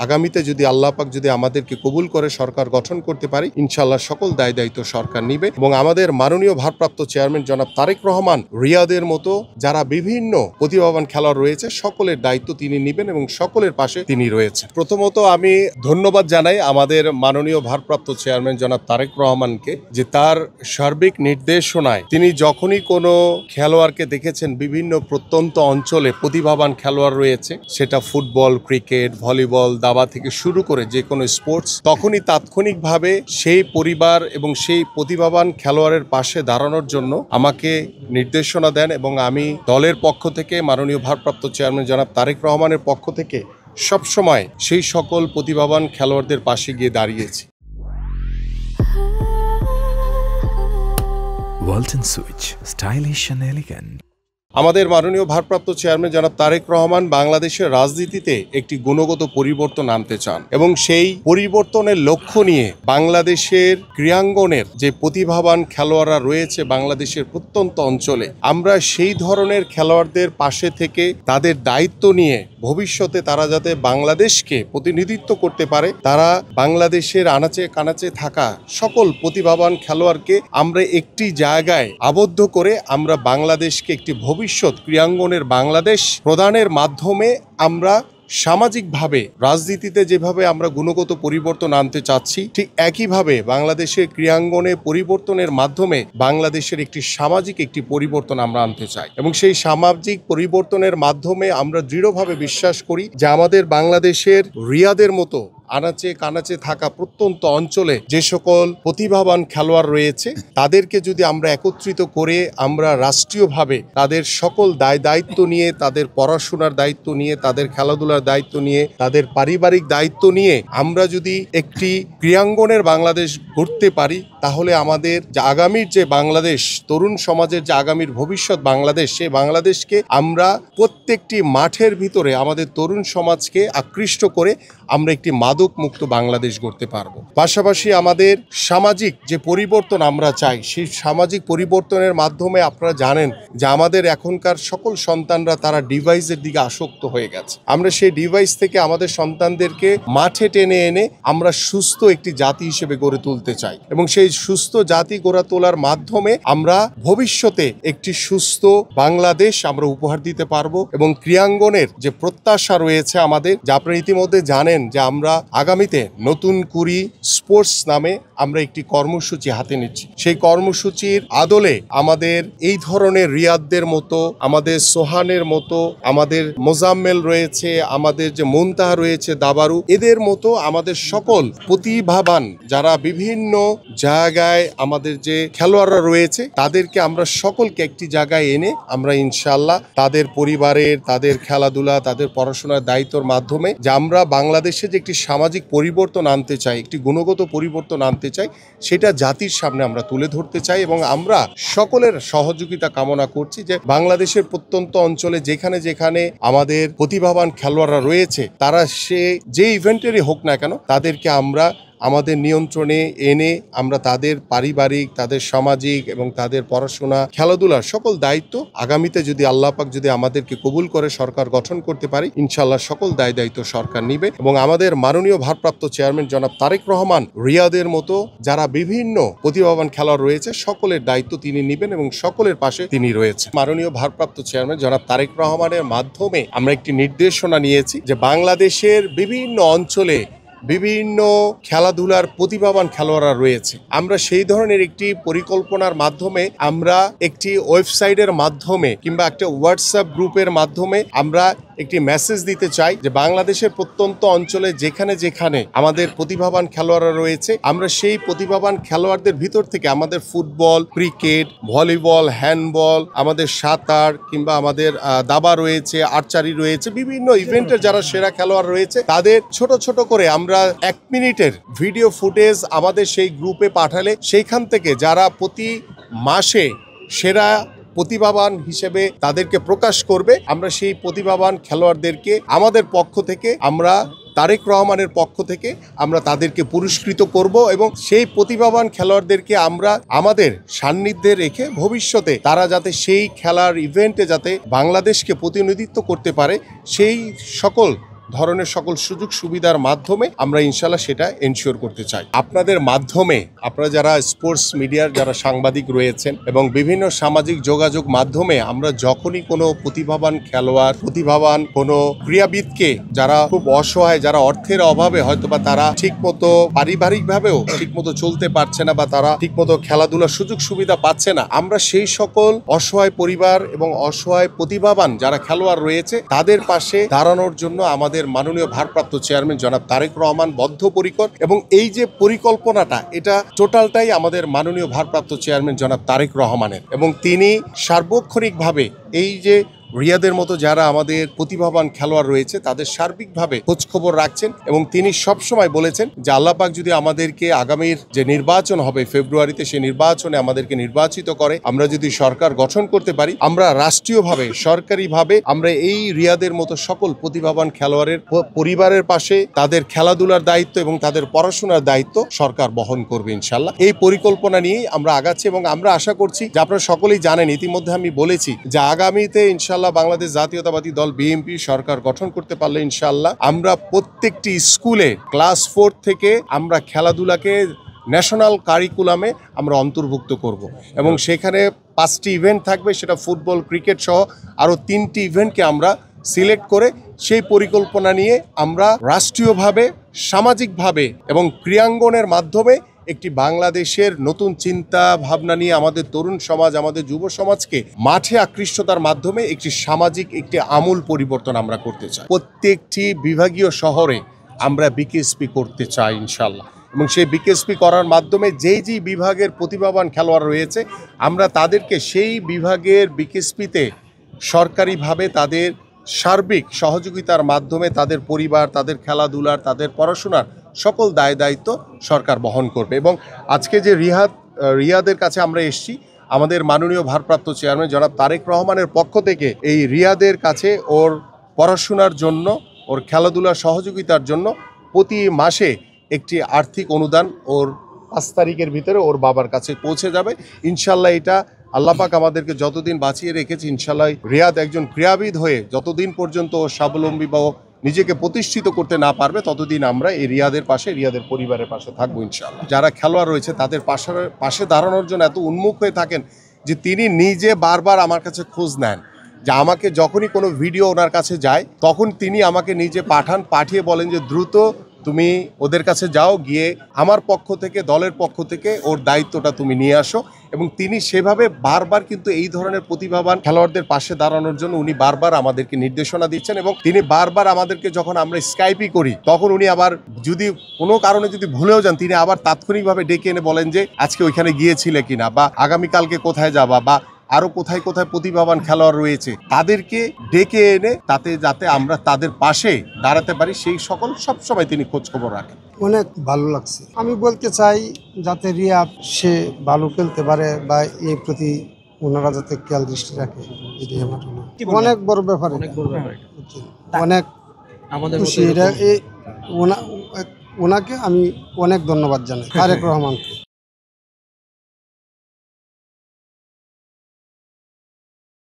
আগামীতে যদি আল্লাহ পাক যদি আমাদেরকে কবুল করে সরকার গঠন করতে পারি, ইনশাআল্লাহ সকল দায় দায়িত্ব সরকার নিবে এবং আমাদের মাননীয় ভারপ্রাপ্ত চেয়ারম্যান জনাব তারেক রহমান রিয়াদের মতো যারা বিভিন্ন প্রতিভাবান খেলোয়াড় রয়েছে সকলের দায়িত্ব তিনি নিবেন এবং সকলের পাশে তিনি রয়েছে। প্রথমত আমি ধন্যবাদ জানাই আমাদের মাননীয় ভারপ্রাপ্ত চেয়ারম্যান জনাব তারেক রহমানকে যে তার সার্বিক নির্দেশনায় তিনি যখনই কোনো খেলোয়াড়কে দেখেছেন বিভিন্ন প্রত্যন্ত অঞ্চলে প্রতিভাবান খেলোয়াড় রয়েছে, সেটা ফুটবল, ক্রিকেট, ভলিবল, দাবা থেকে শুরু করে যে কোনো স্পোর্টস, তখনই তাৎক্ষণিকভাবে সেই পরিবার এবং সেই প্রতিভাবান খেলোয়াড়ের পাশে দাঁড়ানোর জন্য আমাকে নির্দেশনা দেন এবং আমি দলের পক্ষ থেকে মাননীয় ভারপ্রাপ্ত চেয়ারম্যান জনাব তারেক রহমানের পক্ষ থেকে সবসময় সেই সকল প্রতিভাবান খেলোয়াড়দের পাশে গিয়ে দাঁড়িয়েছি। Walton switch, stylish and elegant. আমাদের মাননীয় ভারপ্রাপ্ত চেয়ারম্যান জনাব তারেক রহমান বাংলাদেশের রাজনীতিতে একটি গুণগত পরিবর্তন আনতে চান এবং সেই পরিবর্তনের লক্ষ্য নিয়ে বাংলাদেশের ক্রীড়াঙ্গনের যে প্রতিভাবান খেলোয়াড়রা রয়েছে বাংলাদেশের প্রত্যন্ত অঞ্চলে, আমরা সেই ধরনের খেলোয়াড়দের পাশে থেকে তাদের দায়িত্ব নিয়ে ভবিষ্যতে তারা যাতে বাংলাদেশকে প্রতিনিধিত্ব করতে পারে, তারা বাংলাদেশের আনাচে কানাচে থাকা সকল প্রতিভাবান খেলোয়াড়কে আমরা একটি জায়গায় আবদ্ধ করে আমরা বাংলাদেশকে একটি ভবিষ্যৎ ক্রীড়াঙ্গনের বাংলাদেশ প্রদানের মাধ্যমে আমরা সামাজিকভাবে রাজনীতিতে যেভাবে আমরা গুণগত পরিবর্তন আনতে চাচ্ছি, ঠিক একইভাবে বাংলাদেশের ক্রীড়াঙ্গনে পরিবর্তনের মাধ্যমে বাংলাদেশের একটি সামাজিক একটি পরিবর্তন আমরা আনতে চাই এবং সেই সামাজিক পরিবর্তনের মাধ্যমে আমরা দৃঢ়ভাবে বিশ্বাস করি যে আমাদের বাংলাদেশের রিয়াদের মতো আনাচে কানাচে থাকা প্রত্যন্ত অঞ্চলে যে সকল প্রতিভাবান খেলোয়াড় রয়েছে তাদেরকে যদি আমরা একত্রিত করে আমরা রাষ্ট্রীয়ভাবে তাদের সকল দায় দায়িত্ব নিয়ে, তাদের পড়াশোনার দায়িত্ব নিয়ে, তাদের খেলাধুলার দায়িত্ব নিয়ে, তাদের পারিবারিক দায়িত্ব নিয়ে আমরা যদি একটি ক্রীড়াঙ্গনের বাংলাদেশ গড়তে পারি, তাহলে আমাদের যে আগামীর যে বাংলাদেশ, তরুণ সমাজের যে আগামীর ভবিষ্যৎ বাংলাদেশ, সেই বাংলাদেশকে আমরা প্রত্যেকটি মাঠের ভিতরে আমাদের তরুণ সমাজকে আকৃষ্ট করে আমরা একটি মাদক মুক্ত বাংলাদেশ গড়তে পারবো। পাশাপাশি আমাদের সামাজিক যে পরিবর্তন আমরা চাই, সেই সামাজিক পরিবর্তনের মাধ্যমে আপনারা জানেন যে আমাদের এখনকার সকল সন্তানরা তারা ডিভাইসের দিকে আসক্ত হয়ে গেছে। আমরা সেই ডিভাইস থেকে আমাদের সন্তানদেরকে মাঠে টেনে এনে আমরা সুস্থ একটি জাতি হিসেবে গড়ে তুলতে চাই এবং সেই সুস্থ জাতি গড়ে তোলার মাধ্যমে আমরা ভবিষ্যতে একটি সুস্থ বাংলাদেশ আমরা উপহার দিতে পারবো এবং ক্রীড়াঙ্গনের যে প্রত্যাশা রয়েছে আমাদের, যা আপনারা ইতিমধ্যে জানেন যে আমরা আগামীতে নতুন কুড়ি স্পোর্টস নামে আমরা একটি কর্মসূচি হাতে নিচ্ছি। সেই কর্মসূচির আদলে আমাদের এই ধরনের রিয়াদদের মতো, আমাদের সোহানের মতো, আমাদের মোজাম্মেল রয়েছে, আমাদের যে মুনতাহা রয়েছে, দাবারু, এদের মতো আমাদের সকল প্রতিভাবান যারা বিভিন্ন জায়গায় আমাদের যে খেলোয়াড়রা রয়েছে তাদেরকে আমরা সকলকে একটি জায়গায় এনে আমরা ইনশাআল্লাহ তাদের পরিবারের, তাদের খেলাধুলা, তাদের পড়াশোনার দায়িত্বের মাধ্যমে যে আমরা বাংলাদেশে যে একটি সামাজিক পরিবর্তন আনতে চাই, একটি গুণগত পরিবর্তন আনতে চাই, সেটা জাতির সামনে আমরা তুলে ধরতে চাই এবং আমরা সকলের সহযোগিতা কামনা করছি যে বাংলাদেশের প্রত্যন্ত অঞ্চলে যেখানে যেখানে আমাদের প্রতিভাবান খেলোয়াড়রা রয়েছে তারা যে ইভেন্টেরই হোক না কেন তাদেরকে আমরা আমাদের নিয়ন্ত্রণে এনে আমরা তাদের পারিবারিক, তাদের সামাজিক এবং তাদের পড়াশোনা, খেলাধুলার সকল দায়িত্ব আগামীতে যদি আল্লাহ পাক যদি আমাদেরকে কবুল করে সরকার গঠন করতে পারি, ইনশাআল্লাহ সকল দায় দায়িত্ব সরকার নিবে এবং আমাদের মাননীয় ভারপ্রাপ্ত চেয়ারম্যান জনাব তারেক রহমান রিয়াদের মতো যারা বিভিন্ন প্রতিভাবান খেলোয়াড় রয়েছে সকলের দায়িত্ব তিনি নিবেন এবং সকলের পাশে তিনি রয়েছে। মাননীয় ভারপ্রাপ্ত চেয়ারম্যান জনাব তারেক রহমানের মাধ্যমে আমরা একটি নির্দেশনা নিয়েছি যে বাংলাদেশের বিভিন্ন অঞ্চলে বিভিন্ন খেলাধুলার প্রতিভাবান খেলোয়াড়রা রয়েছে, আমরা সেই ধরনের একটি পরিকল্পনার মাধ্যমে আমরা একটি ওয়েবসাইটের মাধ্যমে কিংবা একটা হোয়াটসঅ্যাপ গ্রুপের মাধ্যমে আমরা একটি মেসেজ দিতে চাই যে বাংলাদেশের প্রত্যন্ত অঞ্চলে যেখানে যেখানে আমাদের প্রতিভাবান খেলোয়াড়রা রয়েছে আমরা সেই প্রতিভাবান খেলোয়াড়দের ভিতর থেকে আমাদের ফুটবল, ক্রিকেট, ভলিবল, হ্যান্ডবল, আমাদের সাঁতার কিংবা আমাদের দাবা রয়েছে, আর্চারি রয়েছে, বিভিন্ন ইভেন্টের যারা সেরা খেলোয়াড় রয়েছে তাদের ছোট ছোট করে আমরা 1 মিনিটের ভিডিও ফুটেজ আমাদের সেই গ্রুপে পাঠালে সেইখান থেকে যারা প্রতি মাসে সেরা প্রতিভাবান হিসেবে তাদেরকে প্রকাশ করবে, আমরা সেই প্রতিভাবান খেলোয়াড়দেরকে আমাদের পক্ষ থেকে আমরা তারেক রহমানের পক্ষ থেকে আমরা তাদেরকে পুরস্কৃত করব এবং সেই প্রতিভাবান খেলোয়াড়দেরকে আমরা আমাদের সান্নিধ্যে রেখে ভবিষ্যতে তারা যাতে সেই খেলার ইভেন্টে যাতে বাংলাদেশকে প্রতিনিধিত্ব করতে পারে সেই সকল ধরনের সকল সুযোগ সুবিধার মাধ্যমে আমরা ইনশাল্লাহ সেটা এনশিওর করতে চাই। আপনাদের মাধ্যমে আপনারা যারা স্পোর্টস মিডিয়ার যারা সাংবাদিক রয়েছেন এবং বিভিন্ন সামাজিক যোগাযোগ মাধ্যমে আমরা যখনই কোনো প্রতিভাবান খেলোয়াড়, প্রতিভাবান কোনো ক্রীড়াবিদকে যারা খুব অসহায়, যারা অর্থের অভাবে হয়তোবা তারা ঠিকমতো পারিবারিকভাবেও ঠিকমতো চলতে পারছে না বা তারা ঠিকমতো খেলাধুলার সুযোগ সুবিধা পাচ্ছে না, আমরা সেই সকল অসহায় পরিবার এবং অসহায় প্রতিভাবান যারা খেলোয়াড় রয়েছে তাদের পাশে দাঁড়ানোর জন্য আমাদের মাননীয় ভারপ্রাপ্ত চেয়ারম্যান জনাব তারেক রহমান বদ্ধপরিকর। এবং এই যে পরিকল্পনাটা, এটা টোটালটাই আমাদের মাননীয় ভারপ্রাপ্ত চেয়ারম্যান জনাব তারেক রহমানের, এবং তিনি সার্বক্ষণিকভাবে এই যে রিয়াদের মতো যারা আমাদের প্রতিভাবান খেলোয়াড় রয়েছে তাদের সার্বিকভাবে খোঁজখবর রাখছেন। এবং তিনি সবসময় বলেছেন যে আল্লাহ পাক যদি আমাদেরকে আগামীর যে নির্বাচন হবে ফেব্রুয়ারিতে, সেই নির্বাচনে আমাদেরকে নির্বাচিত করে, আমরা যদি সরকার গঠন করতে পারি, আমরা রাষ্ট্রীয়ভাবে সরকারিভাবে আমরা এই রিয়াদের মতো সকল প্রতিভাবান খেলোয়াড়ের পরিবারের পাশে তাদের খেলাধুলার দায়িত্ব এবং তাদের পড়াশোনার দায়িত্ব সরকার বহন করবে ইনশাল্লাহ। এই পরিকল্পনা নিয়েই আমরা আগাচ্ছি এবং আমরা আশা করছি যে আপনারা সকলেই জানেন, ইতিমধ্যে আমি বলেছি যে আগামীতে ইনশাল্লাহ বাংলাদেশ জাতীয়তাবাদী দল বিএনপি সরকার গঠন করতে পারলে ইনশাআল্লাহ আমরা প্রত্যেকটি স্কুলে ক্লাস 4 থেকে আমরা খেলাধুলাকে ন্যাশনাল কারিকুলামে আমরা অন্তর্ভুক্ত করব এবং সেখানে 5টি ইভেন্ট থাকবে, সেটা ফুটবল, ক্রিকেট সহ আরও 3টি ইভেন্টকে আমরা সিলেক্ট করে সেই পরিকল্পনা নিয়ে আমরা রাষ্ট্রীয়ভাবে, সামাজিকভাবে এবং ক্রীড়াঙ্গনের মাধ্যমে একটি বাংলাদেশের নতুন চিন্তা ভাবনা নিয়ে আমাদের তরুণ সমাজ, আমাদের যুব সমাজকে মাঠে আকৃষ্টতার মাধ্যমে একটি সামাজিক একটি আমূল পরিবর্তন আমরা করতে চাই। প্রত্যেকটি বিভাগীয় শহরে আমরা বিকেএসপি করতে চাই ইনশাল্লাহ, এবং সেই বিকেএসপি করার মাধ্যমে যেই বিভাগের প্রতিভাবান খেলোয়াড় রয়েছে আমরা তাদেরকে সেই বিভাগের বিকেএসপিতে সরকারিভাবে তাদের সার্বিক সহযোগিতার মাধ্যমে তাদের পরিবার, তাদের খেলাধুলার, তাদের পড়াশোনার সকল দায় দায়িত্ব সরকার বহন করবে। এবং আজকে যে রিয়াদের কাছে আমরা এসেছি, আমাদের মাননীয় ভারপ্রাপ্ত চেয়ারম্যান জনাব তারেক রহমানের পক্ষ থেকে এই রিয়াদের কাছে ওর পড়াশোনার জন্য, ওর খেলাধুলার সহযোগিতার জন্য প্রতি মাসে একটি আর্থিক অনুদান ওর 5 তারিখের ভিতরে ওর বাবার কাছে পৌঁছে যাবে ইনশাল্লাহ। এটা আল্লাহ পাক আমাদেরকে যতদিন বাঁচিয়ে রেখেছে ইনশাল্লাহ রিয়াদ একজন ক্রীড়াবিদ হয়ে যতদিন পর্যন্ত ও স্বাবলম্বী বা নিজেকে প্রতিষ্ঠিত করতে না পারবে ততদিন আমরা এই রিয়াদের পাশে, রিয়াদের পরিবারের পাশে থাকবো ইনশাল্লাহ। যারা খেলোয়াড় রয়েছে তাদের পাশে দাঁড়ানোর জন্য এত উন্মুখ হয়ে থাকেন যে তিনি নিজে বারবার আমার কাছে খোঁজ নেন, যে আমাকে যখনই কোনো ভিডিও ওনার কাছে যায় তখন তিনি আমাকে নিজে পাঠিয়ে বলেন যে দ্রুত তুমি ওদের কাছে যাও, গিয়ে আমার পক্ষ থেকে, দলের পক্ষ থেকে ওর দায়িত্বটা তুমি নিয়ে আসো। এবং তিনি সেভাবে বারবার কিন্তু এই ধরনের প্রতিভাবান খেলোয়াড়দের পাশে দাঁড়ানোর জন্য উনি বারবার আমাদেরকে নির্দেশনা দিচ্ছেন। এবং তিনি বারবার আমাদেরকে যখন আমরা স্কাইপই করি তখন উনি আবার যদি কোনো কারণে যদি ভুলেও যান তিনি আবার তাৎক্ষণিকভাবে ডেকে এনে বলেন যে আজকে ওইখানে গিয়েছিলে কিনা, বা আগামীকালকে কোথায় যাবা, বা আরো কোথায় কোথায় প্রতিভাবান খেলোয়াড় রয়েছে তাদেরকে ডেকে এনে যাতে আমরা তাদের পাশে দাঁড়াতে পারি সেই সকল সবসময় তিনি খোঁজ খবর রাখেন। অনেক ভালো লাগছে। আমি বলতে চাই যাতে রিয়াদ সে ভালো খেলতে পারে বা এই প্রতি ওনারা যাতে খেয়াল দৃষ্টি রাখে, এটাই আমার অনেক বড় ব্যাপার, অনেক খুশি। ওনাকে আমি অনেক ধন্যবাদ জানাই, তারেক রহমানকে।